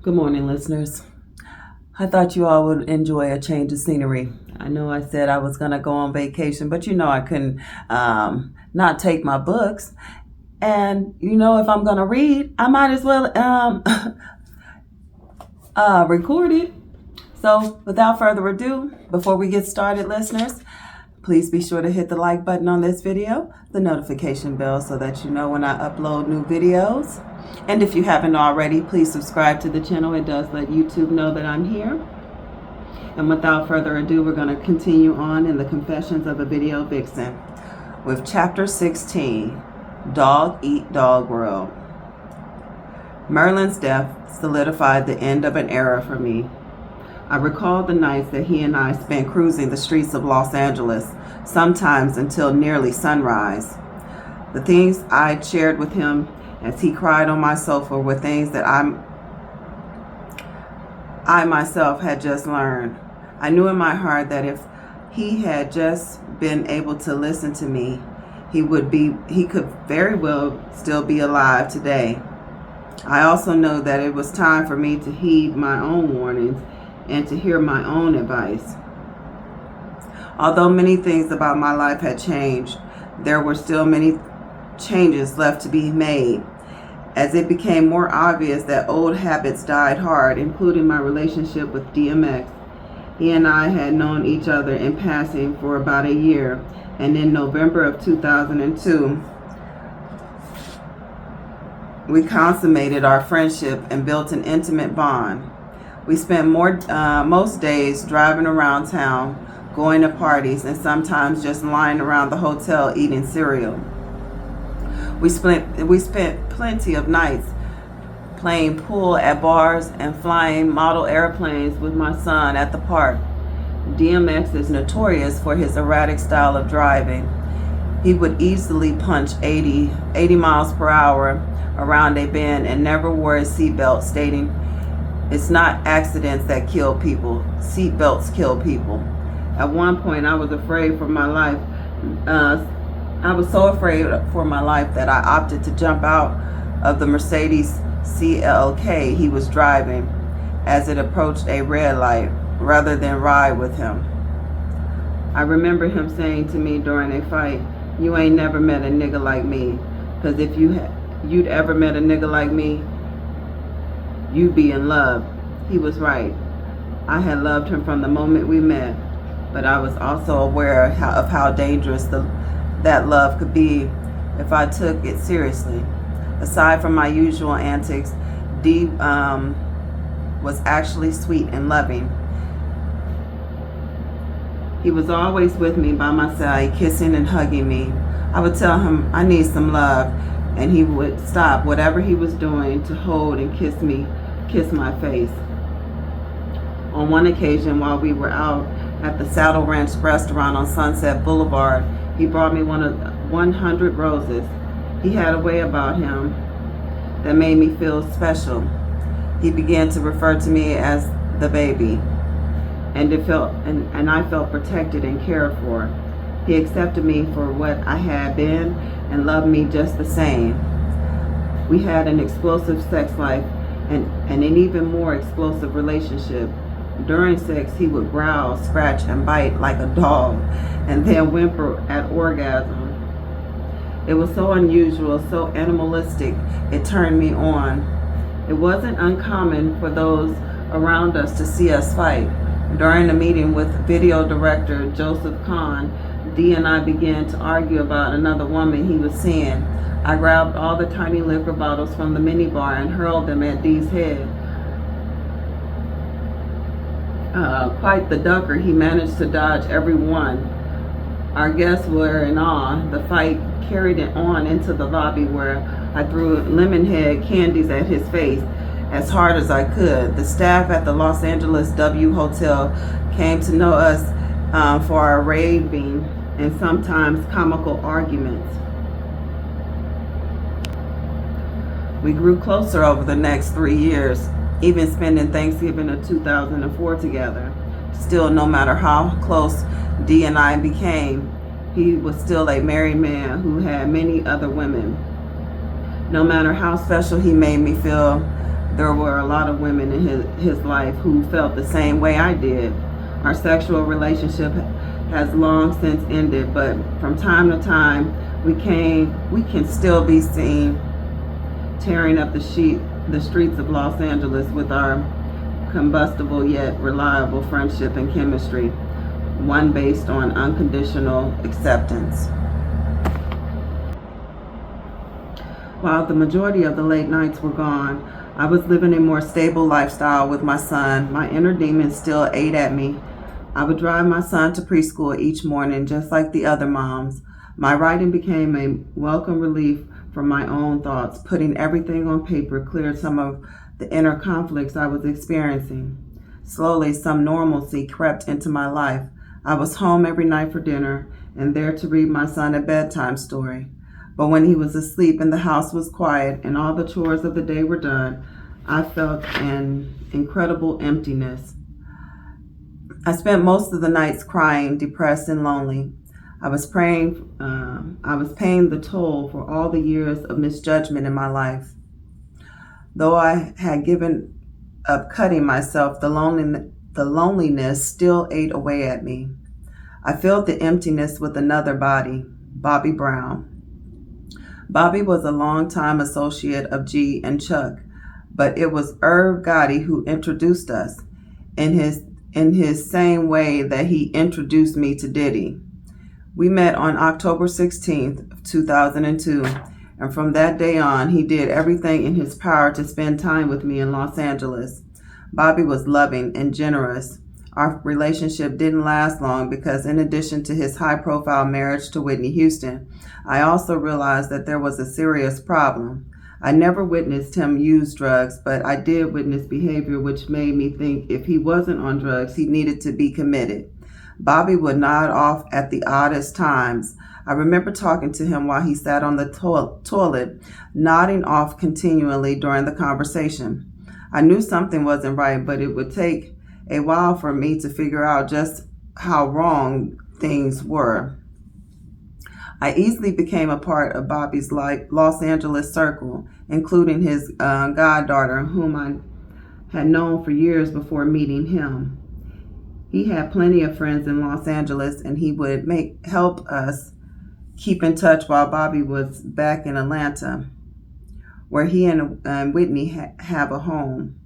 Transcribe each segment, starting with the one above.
Good morning, listeners. I thought you all would enjoy a change of scenery. I know I said I was going to go on vacation, but I couldn't not take my books. And if I'm going to read, I might as well record it. So without further ado, before we get started, listeners, please be sure to hit the like button on this video, the notification bell so that you know when I upload new videos. And if you haven't already, please subscribe to the channel. It does let YouTube know that I'm here. And without further ado, we're going to continue on in the Confessions of a Video Vixen with Chapter 16, Dog Eat Dog World. Merlin's death solidified the end of an era for me. I recall the nights that he and I spent cruising the streets of Los Angeles, sometimes until nearly sunrise. The things I'd shared with him as he cried on my sofa were things that I myself had just learned. I knew in my heart that if he had just been able to listen to me, he could very well still be alive today. I also know that it was time for me to heed my own warnings and to hear my own advice. Although many things about my life had changed, there were still many changes left to be made. As it became more obvious that old habits died hard, including my relationship with DMX, he and I had known each other in passing for about a year, and in November of 2002, we consummated our friendship and built an intimate bond. We spent most days driving around town, going to parties, and sometimes just lying around the hotel eating cereal. We spent plenty of nights playing pool at bars and flying model airplanes with my son at the park. DMX is notorious for his erratic style of driving. He would easily punch 80 miles per hour around a bend and never wore a seatbelt, stating, "It's not accidents that kill people. Seatbelts kill people." At one point, I was afraid for my life. I was so afraid for my life that I opted to jump out of the Mercedes CLK he was driving as it approached a red light rather than ride with him. I remember him saying to me during a fight, "You ain't never met a nigga like me, because if you'd ever met a nigga like me, you'd be in love." He was right. I had loved him from the moment we met, but I was also aware of how dangerous that love could be if I took it seriously. Aside from my usual antics, D was actually sweet and loving. He was always with me by my side, kissing and hugging me. I would tell him I need some love, and he would stop whatever he was doing to hold and kiss my face. On one occasion, while we were out at the Saddle Ranch restaurant on Sunset Boulevard, he brought me 100 roses. He had a way about him that made me feel special. He began to refer to me as the baby, and I felt protected and cared for. He accepted me for what I had been and loved me just the same. We had an explosive sex life and an even more explosive relationship. During sex, he would growl, scratch, and bite like a dog, and then whimper at orgasm. It was so unusual, so animalistic, it turned me on. It wasn't uncommon for those around us to see us fight. During a meeting with video director Joseph Kahn, D and I began to argue about another woman he was seeing. I grabbed all the tiny liquor bottles from the minibar and hurled them at D's head. Quite the ducker, he managed to dodge every one. Our guests were in awe. The fight carried it on into the lobby, where I threw Lemonhead candies at his face as hard as I could. The staff at the Los Angeles W Hotel came to know us for our raving and sometimes comical arguments. We grew closer over the next 3 years, even spending Thanksgiving of 2004 together. Still, no matter how close D and I became, he was still a married man who had many other women. No matter how special he made me feel, There were a lot of women in his life who felt the same way I did. Our sexual relationship has long since ended, but from time to time, we can still be seen tearing up the streets of Los Angeles with our combustible yet reliable friendship and chemistry, one based on unconditional acceptance. While the majority of the late nights were gone, I was living a more stable lifestyle with my son. My inner demons still ate at me. I would drive my son to preschool each morning, just like the other moms. My writing became a welcome relief from my own thoughts. Putting everything on paper cleared some of the inner conflicts I was experiencing. Slowly, some normalcy crept into my life. I was home every night for dinner and there to read my son a bedtime story. But when he was asleep and the house was quiet and all the chores of the day were done, I felt an incredible emptiness. I spent most of the nights crying, depressed, and lonely. I was paying the toll for all the years of misjudgment in my life. Though I had given up cutting myself, the loneliness still ate away at me. I filled the emptiness with another body, Bobby Brown. Bobby was a longtime associate of G and Chuck, but it was Irv Gotti who introduced us in his same way that he introduced me to Diddy. We met on October 16th, 2002, and from that day on, he did everything in his power to spend time with me in Los Angeles. Bobby was loving and generous. Our relationship didn't last long because in addition to his high-profile marriage to Whitney Houston, I also realized that there was a serious problem. I never witnessed him use drugs, but I did witness behavior which made me think if he wasn't on drugs, he needed to be committed. Bobby would nod off at the oddest times. I remember talking to him while he sat on the toilet, nodding off continually during the conversation. I knew something wasn't right, but it would take a while for me to figure out just how wrong things were. I easily became a part of Bobby's Los Angeles circle, including his goddaughter, whom I had known for years before meeting him. He had plenty of friends in Los Angeles, and he would help us keep in touch while Bobby was back in Atlanta, where he and Whitney have a home.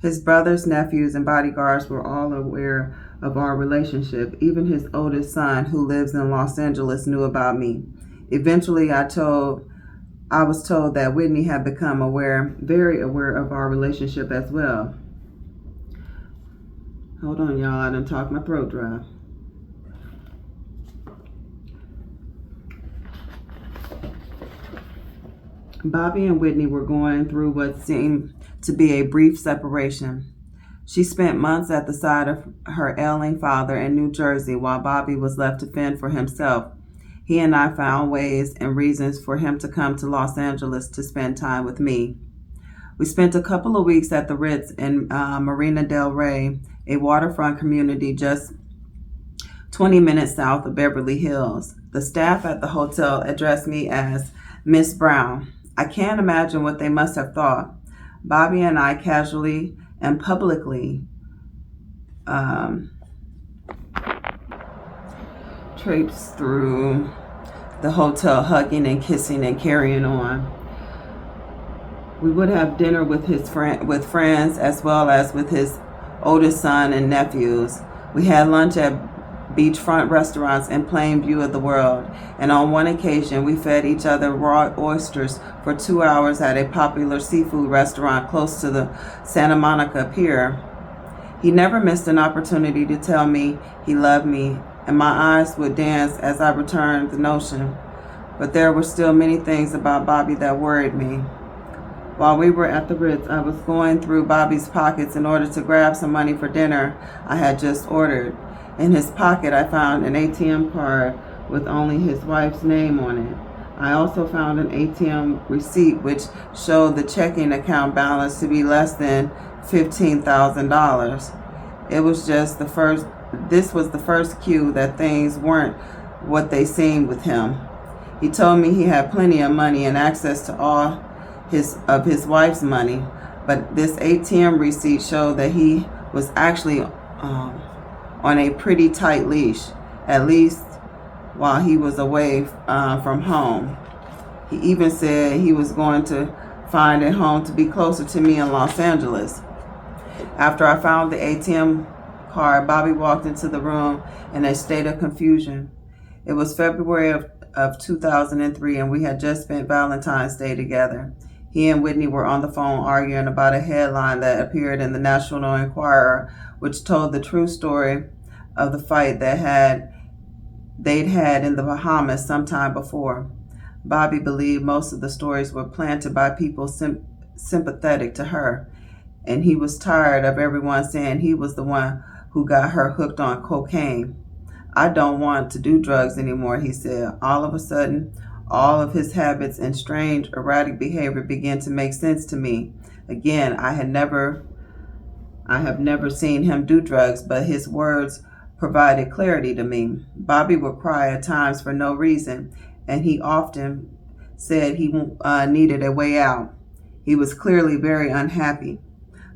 His brothers, nephews, and bodyguards were all aware of our relationship. Even his oldest son, who lives in Los Angeles, knew about me. Eventually, I was told that Whitney had become very aware of our relationship as well. Hold on, y'all. I done talked my throat dry. Bobby and Whitney were going through what seemed to be a brief separation. She spent months at the side of her ailing father in New Jersey while Bobby was left to fend for himself. He and I found ways and reasons for him to come to Los Angeles to spend time with me. We spent a couple of weeks at the Ritz in Marina del Rey, a waterfront community just 20 minutes south of Beverly Hills. The staff at the hotel addressed me as Miss Brown. I can't imagine what they must have thought. Bobby and I casually and publicly traipsed through the hotel, hugging and kissing and carrying on. We would have dinner with friends as well as with his oldest son and nephews. We had lunch at beachfront restaurants in plain view of the world, and on one occasion we fed each other raw oysters for 2 hours at a popular seafood restaurant close to the Santa Monica Pier. He never missed an opportunity to tell me he loved me, and my eyes would dance as I returned the notion. But there were still many things about Bobby that worried me. While we were at the Ritz, I was going through Bobby's pockets in order to grab some money for dinner I had just ordered. In his pocket, I found an ATM card with only his wife's name on it. I also found an ATM receipt which showed the checking account balance to be less than $15,000. This was the first cue that things weren't what they seemed with him. He told me he had plenty of money and access to all his wife's money, but this ATM receipt showed that he was actually on a pretty tight leash, at least while he was away from home. He even said he was going to find a home to be closer to me in Los Angeles. After I found the ATM card, Bobby walked into the room in a state of confusion. It was February of 2003, and we had just spent Valentine's Day together. He and Whitney were on the phone arguing about a headline that appeared in the National Enquirer, which told the true story of the fight they'd had in the Bahamas sometime before. Bobby believed most of the stories were planted by people sympathetic to her, and he was tired of everyone saying he was the one who got her hooked on cocaine. I don't want to do drugs anymore, he said. All of a sudden, all of his habits and strange, erratic behavior began to make sense to me. Again, I have never seen him do drugs, but his words provided clarity to me. Bobby would cry at times for no reason, and he often said he needed a way out. He was clearly very unhappy.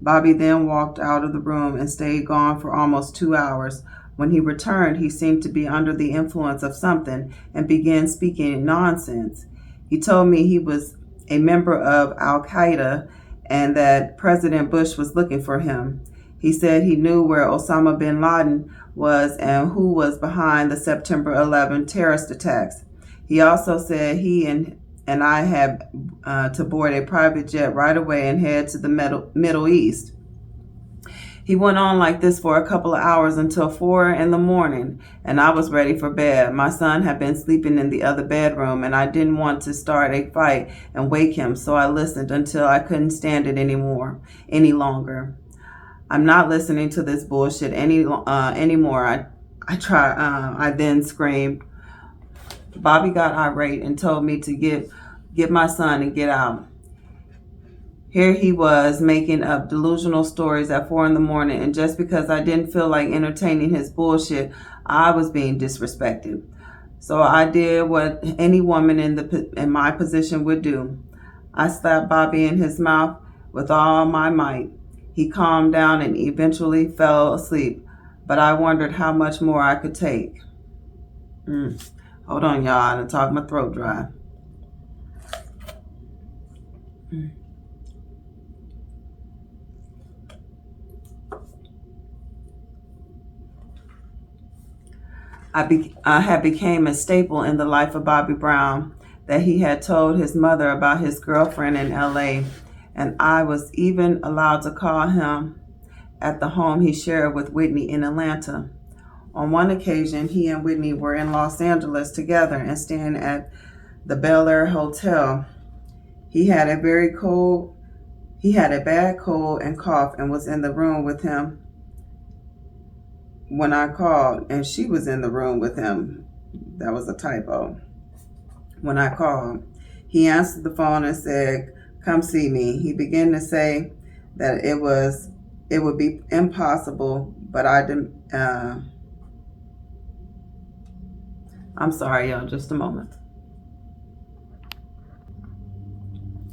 Bobby then walked out of the room and stayed gone for almost 2 hours. When he returned, he seemed to be under the influence of something and began speaking nonsense. He told me he was a member of Al-Qaeda and that President Bush was looking for him. He said he knew where Osama bin Laden was and who was behind the September 11 terrorist attacks. He also said he and I had to board a private jet right away and head to the Middle East. He went on like this for a couple of hours until 4 in the morning, and I was ready for bed. My son had been sleeping in the other bedroom, and I didn't want to start a fight and wake him, so I listened until I couldn't stand it any longer. I'm not listening to this bullshit anymore. I then screamed. Bobby got irate and told me to get my son and get out. Here he was making up delusional stories at 4 in the morning, and just because I didn't feel like entertaining his bullshit, I was being disrespected. So I did what any woman in my position would do. I slapped Bobby in his mouth with all my might. He calmed down and eventually fell asleep, but I wondered how much more I could take. Hold on, y'all. I done talked my throat dry. I had became a staple in the life of Bobby Brown that he had told his mother about his girlfriend in LA, and I was even allowed to call him at the home he shared with Whitney in Atlanta. On one occasion, he and Whitney were in Los Angeles together and staying at the Bel Air Hotel. He had a bad cold and cough and was in the room with him when I called, and she was in the room with him. That was a typo. When I called, he answered the phone and said, "Come see me." He began to say that it would be impossible, but I'm sorry, y'all, just a moment.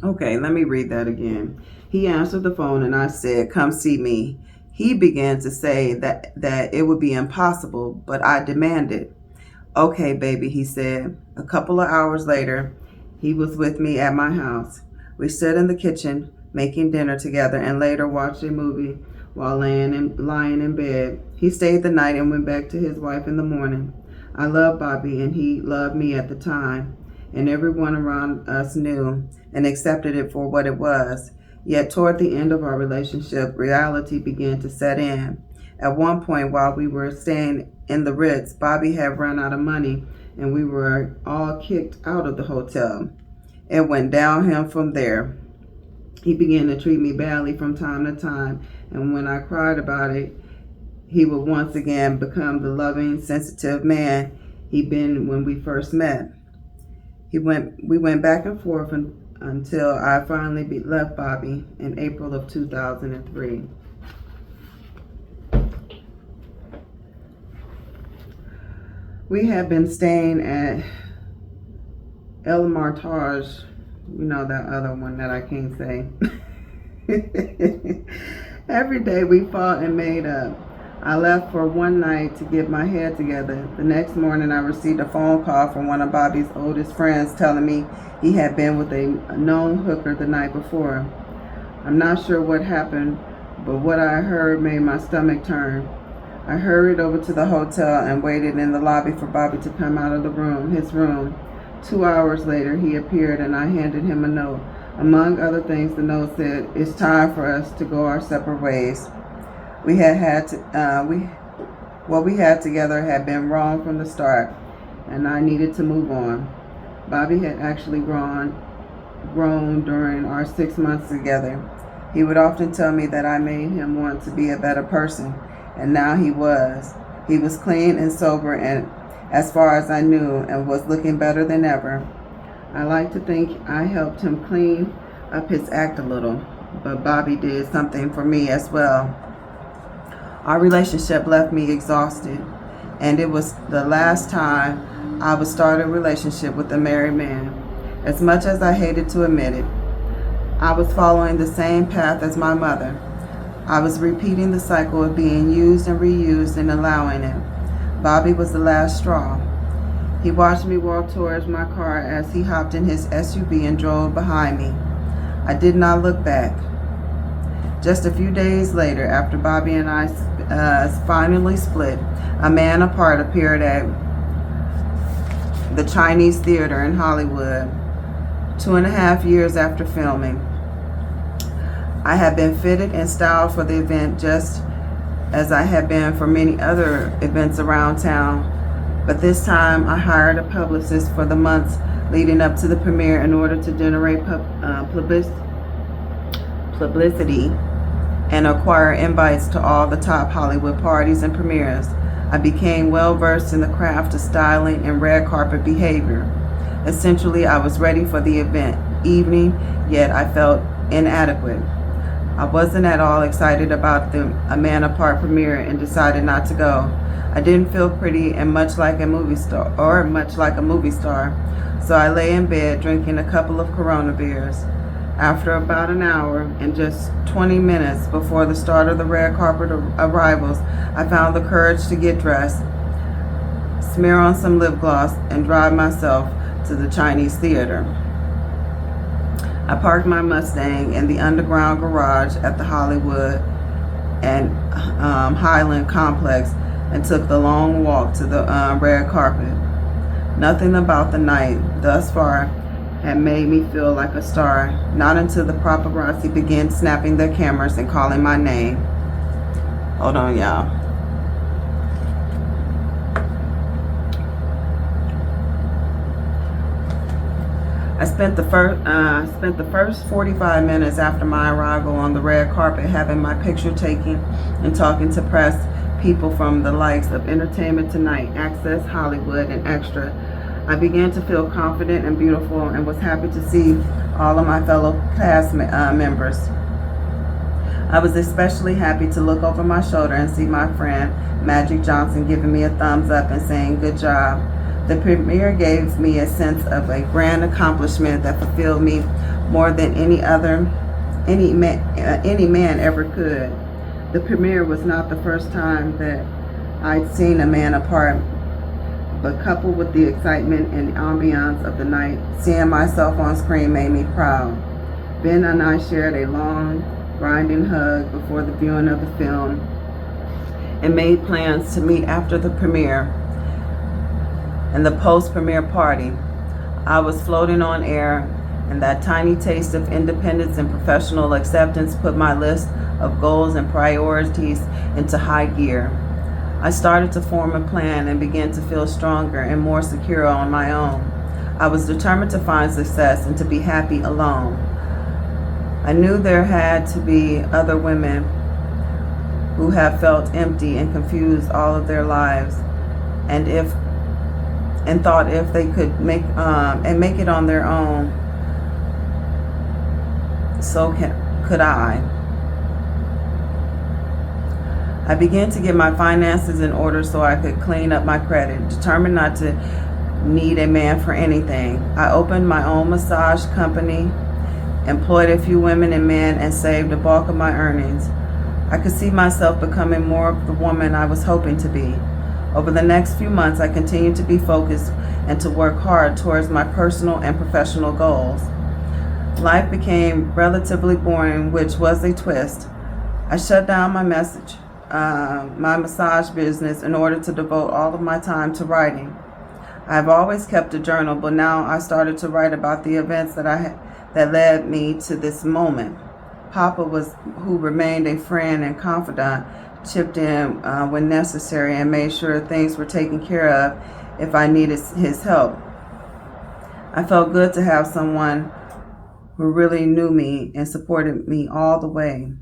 Okay, let me read that again. He answered the phone and I said, "Come see me." He began to say that it would be impossible, but I demanded. "Okay, baby," he said. A couple of hours later, he was with me at my house. We stood in the kitchen making dinner together and later watched a movie while lying in bed. He stayed the night and went back to his wife in the morning. I loved Bobby and he loved me at the time, and everyone around us knew and accepted it for what it was. Yet toward the end of our relationship, reality began to set in. At one point, while we were staying in the Ritz, Bobby had run out of money and we were all kicked out of the hotel. It went downhill from there. He began to treat me badly from time to time, and when I cried about it, he would once again become the loving, sensitive man he'd been when we first met. We went back and forth until I finally left Bobby in April of 2003. We had been staying at El Martage, that other one that I can't say. Every day we fought and made up. I left for one night to get my head together. The next morning I received a phone call from one of Bobby's oldest friends telling me he had been with a known hooker the night before. I'm not sure what happened, but what I heard made my stomach turn. I hurried over to the hotel and waited in the lobby for Bobby to come out of his room. 2 hours later, he appeared and I handed him a note. Among other things, the note said, "It's time for us to go our separate ways." What we had together had been wrong from the start, and I needed to move on. Bobby had actually grown during our 6 months together. He would often tell me that I made him want to be a better person, and now he was. He was clean and sober, and as far as I knew, and was looking better than ever. I like to think I helped him clean up his act a little, but Bobby did something for me as well. Our relationship left me exhausted, and it was the last time I would start a relationship with a married man. As much as I hated to admit it, I was following the same path as my mother. I was repeating the cycle of being used and reused and allowing it. Bobby was the last straw. He watched me walk towards my car as he hopped in his SUV and drove behind me. I did not look back. Just a few days later, after Bobby and I finally split, a man apart appeared at the Chinese Theater in Hollywood 2.5 years after filming. I had been fitted and styled for the event just as I had been for many other events around town, but this time I hired a publicist for the months leading up to the premiere in order to generate publicity and acquire invites to all the top Hollywood parties and premieres. I became well versed in the craft of styling and red carpet behavior. Essentially, I was ready for the evening, yet I felt inadequate. I wasn't at all excited about the A Man Apart premiere and decided not to go. I didn't feel pretty and much like a movie star, so I lay in bed drinking a couple of Corona beers. After about an hour and just 20 minutes before the start of the red carpet arrivals, I found the courage to get dressed, smear on some lip gloss, and drive myself to the Chinese Theater. I parked my Mustang in the underground garage at the Hollywood and Highland complex and took the long walk to the red carpet. Nothing about the night thus far had made me feel like a star, not until the paparazzi began snapping their cameras and calling my name. Hold on, y'all. I spent the first 45 minutes after my arrival on the red carpet having my picture taken and talking to press people from the likes of Entertainment Tonight, Access Hollywood, and Extra. I began to feel confident and beautiful and was happy to see all of my fellow cast members. I was especially happy to look over my shoulder and see my friend Magic Johnson giving me a thumbs up and saying good job. The premiere gave me a sense of a grand accomplishment that fulfilled me more than any man ever could. The premiere was not the first time that I'd seen A Man Apart, but coupled with the excitement and the ambiance of the night, seeing myself on screen made me proud. Ben and I shared a long, grinding hug before the viewing of the film and made plans to meet after the premiere and the post-premiere party. I was floating on air, and that tiny taste of independence and professional acceptance put my list of goals and priorities into high gear. I started to form a plan and began to feel stronger and more secure on my own. I was determined to find success and to be happy alone. I knew there had to be other women who have felt empty and confused all of their lives, and thought if they could make it on their own, so could I. I began to get my finances in order so I could clean up my credit, determined not to need a man for anything. I opened my own massage company employed a few women and men, and saved the bulk of my earnings. I could see myself becoming more of the woman I was hoping to be. Over the next few months, I continued to be focused and to work hard towards my personal and professional goals. Life became relatively boring, which was a twist. I shut down my massage business in order to devote all of my time to writing. I've always kept a journal, but now I started to write about the events that led me to this moment. Papa, who remained a friend and confidant, chipped in when necessary and made sure things were taken care of if I needed his help. I felt good to have someone who really knew me and supported me all the way.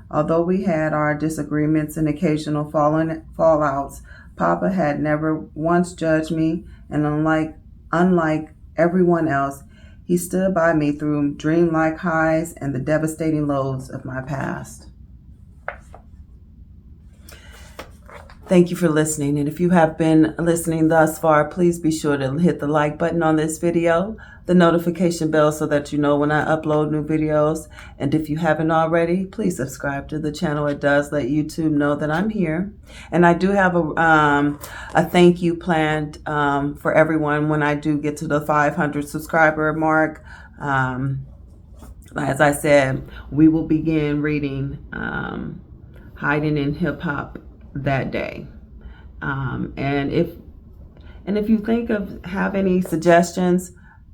Although we had our disagreements and occasional fallouts, Papa had never once judged me, and unlike everyone else, he stood by me through dreamlike highs and the devastating lows of my past. Thank you for listening, and if you have been listening thus far, please be sure to hit the like button on this video, the notification bell so that you know when I upload new videos, and if you haven't already, please subscribe to the channel. It does let YouTube know that I'm here, and I do have a thank you planned for everyone when I do get to the 500 subscriber mark. As I said, we will begin reading Hiding in Hip Hop that day, and if you have any suggestions,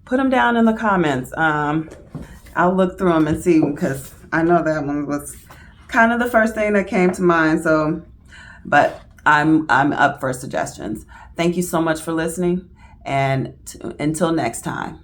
put them down in the comments. I'll look through them and see, because I know that one was kind of the first thing that came to mind. So, but I'm up for suggestions. Thank you so much for listening, and until next time.